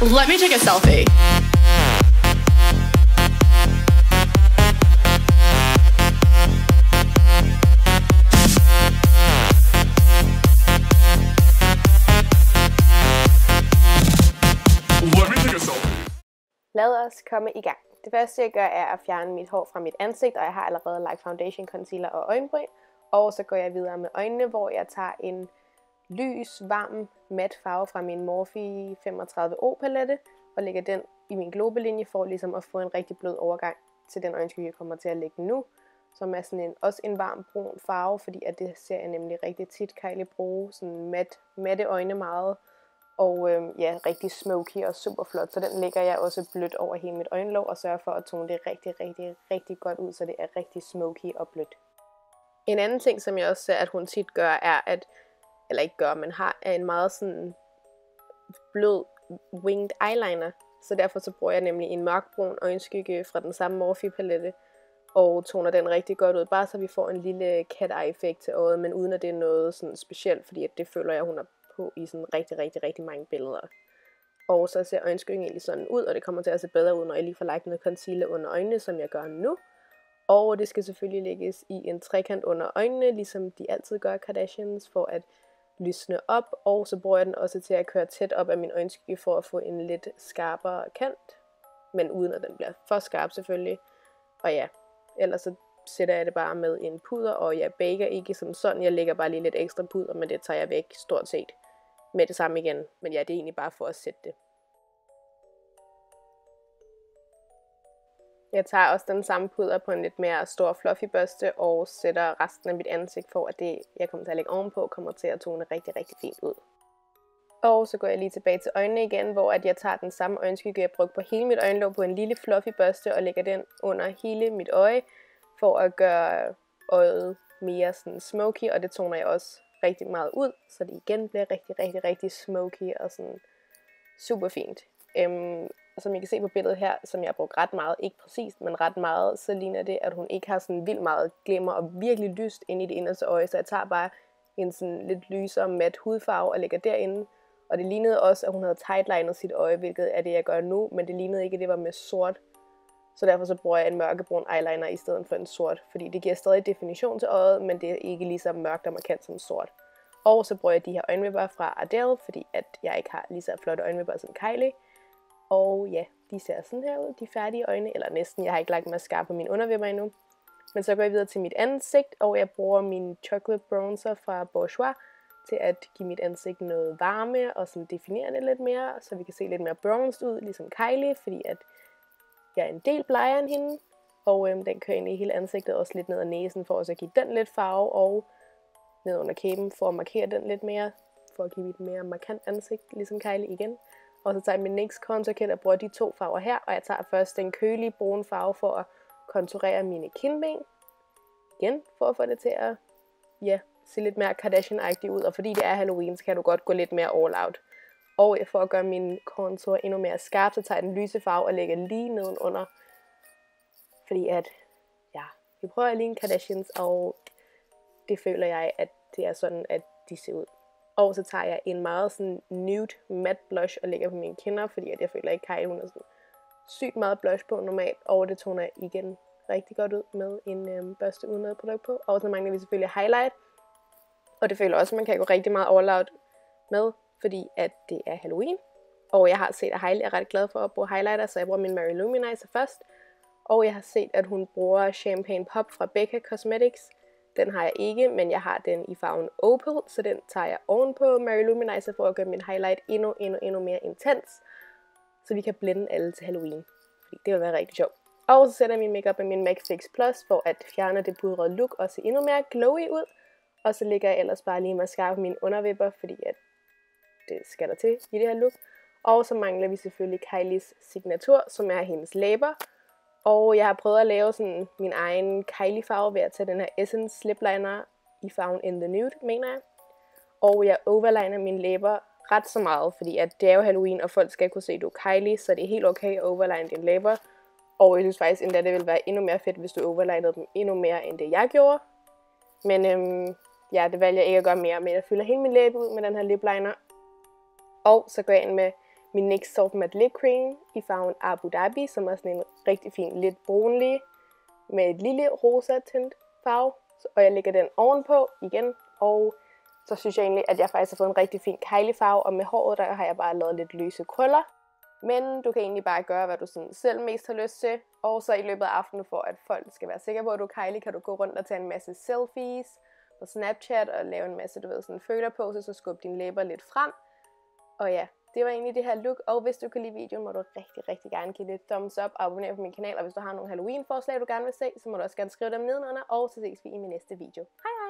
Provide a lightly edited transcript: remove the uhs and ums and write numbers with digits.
Let me take a selfie. Lad os komme i gang. Det første jeg gør er at fjerne mit hår fra mit ansigt, og jeg har allerede lagt foundation, concealer og øjenbryn. Og så går jeg videre med øjnene, hvor jeg tager en lys, varm, mat farve fra min Morphe 35O palette og lægger den i min globelinje for ligesom at få en rigtig blød overgang til den øjenskygge, jeg kommer til at lægge nu. Som er sådan også en varm brun farve, fordi at det ser jeg nemlig rigtig tit Kylie bruge. Sådan matte øjne meget. Og ja, rigtig smoky og super flot. Så den lægger jeg også blødt over hele mit øjenlåg og sørger for at tone det rigtig godt ud, så det er rigtig smoky og blødt. En anden ting, som jeg også ser, at hun tit gør, er at, eller ikke gør, men har, er en meget sådan blød winged eyeliner. Så derfor så bruger jeg nemlig en mørkbrun øjenskygge fra den samme Morphe palette og toner den rigtig godt ud, bare så vi får en lille cat eye effekt til øjet, men uden at det er noget sådan specielt, fordi at det føler jeg, hun er på i sådan rigtig mange billeder. Og så ser øjenskyggen egentlig sådan ud, og det kommer til at se bedre ud, når jeg lige får lagt noget concealer under øjnene, som jeg gør nu. Og det skal selvfølgelig lægges i en trekant under øjnene, ligesom de altid gør Kardashians, for at lysne op. Og så bruger jeg den også til at køre tæt op af min øjenskygge, for at få en lidt skarpere kant, men uden at den bliver for skarp selvfølgelig. Og ja, ellers så sætter jeg det bare med en puder, og jeg baker ikke som sådan, jeg lægger bare lige lidt ekstra puder, men det tager jeg væk stort set med det samme igen. Men ja, det er egentlig bare for at sætte det. Jeg tager også den samme puder på en lidt mere stor fluffy børste og sætter resten af mit ansigt for, at det, jeg kommer til at lægge ovenpå, kommer til at tone rigtig fint ud. Og så går jeg lige tilbage til øjnene igen, hvor at jeg tager den samme øjenskygge, jeg brugte på hele mit øjenlåg på en lille fluffy børste og lægger den under hele mit øje, for at gøre øjet mere sådan smoky, og det toner jeg også rigtig meget ud, så det igen bliver rigtig smoky og sådan super fint. Som I kan se på billedet her, som jeg har brugt ret meget, ikke præcist, men ret meget, så ligner det, at hun ikke har sådan vildt meget glimmer og virkelig lyst inde i det inderste øje, så jeg tager bare en sådan lidt lysere mat hudfarve og lægger derinde. Og det lignede også, at hun havde tightlinet sit øje, hvilket er det, jeg gør nu, men det lignede ikke, at det var med sort. Så derfor så bruger jeg en mørkebrun eyeliner i stedet for en sort, fordi det giver stadig definition til øjet, men det er ikke lige så mørkt og markant som sort. Og så bruger jeg de her øjenvipper fra Ardell, fordi at jeg ikke har lige så flotte øjenvipper som Kylie. Og ja, de ser sådan her ud, de færdige øjne, eller næsten. Jeg har ikke lagt mascara på mine undervipper endnu. Men så går jeg videre til mit ansigt, og jeg bruger min chocolate bronzer fra Bourjois til at give mit ansigt noget varme og sådan definere det lidt mere, så vi kan se lidt mere bronzed ud, ligesom Kylie, fordi at jeg er en del blegere end hende. Og den kører ind i hele ansigtet, også lidt ned ad næsen, for også at give den lidt farve, og ned under kæben for at markere den lidt mere, for at give et mere markant ansigt, ligesom Kylie igen. Og så tager jeg min NYX Contour Kit og bruger de to farver her, og jeg tager først den kølige brune farve for at konturere mine kindben. Igen, for at få det til at se lidt mere Kardashian-agtigt ud, og fordi det er Halloween, så kan du godt gå lidt mere all out. Og for at gøre min contour endnu mere skarp, så tager jeg den lyse farve og lægger lige nedenunder. Fordi at, vi prøver at ligne Kardashians, og det føler jeg, at det er sådan, at de ser ud. Og så tager jeg en meget sådan nude matte blush og lægger på mine kinder, fordi at jeg føler ikke, Kylie, hun er sådan sygt meget blush på normalt. Og det toner jeg igen rigtig godt ud med en børste uden noget produkt på. Og så mangler vi selvfølgelig highlight. Og det føler også, at man kan gå rigtig meget all out med, fordi at det er Halloween. Og jeg har set, at Hailey er ret glad for at bruge highlighter, så jeg bruger min Mary Luminizer først. Og jeg har set, at hun bruger Champagne Pop fra Becca Cosmetics. Den har jeg ikke, men jeg har den i farven Opal, så den tager jeg ovenpå Mary Luminizer for at gøre min highlight endnu mere intens. Så vi kan blende alle til Halloween, fordi det vil være rigtig sjovt. Og så sætter jeg min makeup med min MAC Fix Plus for at fjerne det pudrede look og se endnu mere glowy ud. Og så lægger jeg ellers bare lige mascara på mine undervipper, fordi at det skal der til i det her look. Og så mangler vi selvfølgelig Kylies signatur, som er hendes læber. Og jeg har prøvet at lave sådan min egen Kylie farve ved at tage den her Essence Lip Liner i farven In The Nude, mener jeg. Og jeg overliner mine læber ret så meget, fordi at det er jo Halloween, og folk skal kunne se, at du er Kylie, så det er helt okay at overline dine læber. Og jeg synes faktisk endda, det ville være endnu mere fedt, hvis du overlinede dem endnu mere, end det jeg gjorde. Men ja, det valgte jeg ikke at gøre mere, men jeg fylder hele min læbe ud med den her lip liner. Og så går jeg ind med min NYX Soft Matte Lip Cream i farven Abu Dhabi, som er sådan en rigtig fin, lidt brunlig med et lille rosa tint farve. Og jeg lægger den ovenpå igen, og så synes jeg egentlig, at jeg faktisk har fået en rigtig fin kejlefarve, og med håret der har jeg bare lavet lidt løse krøller. Men du kan egentlig bare gøre, hvad du sådan selv mest har lyst til. Og så i løbet af aftenen, for at folk skal være sikre på, at du er Kylie, kan du gå rundt og tage en masse selfies på Snapchat og lave en masse, du ved, sådan følerpose, så skubbe dine læber lidt frem. Og ja, det var egentlig det her look. Og hvis du kan lide videoen, må du rigtig gerne give det et thumbs up og abonnere på min kanal. Og hvis du har nogle Halloween-forslag, du gerne vil se, så må du også gerne skrive dem nedenunder. Og så ses vi i min næste video. Hej!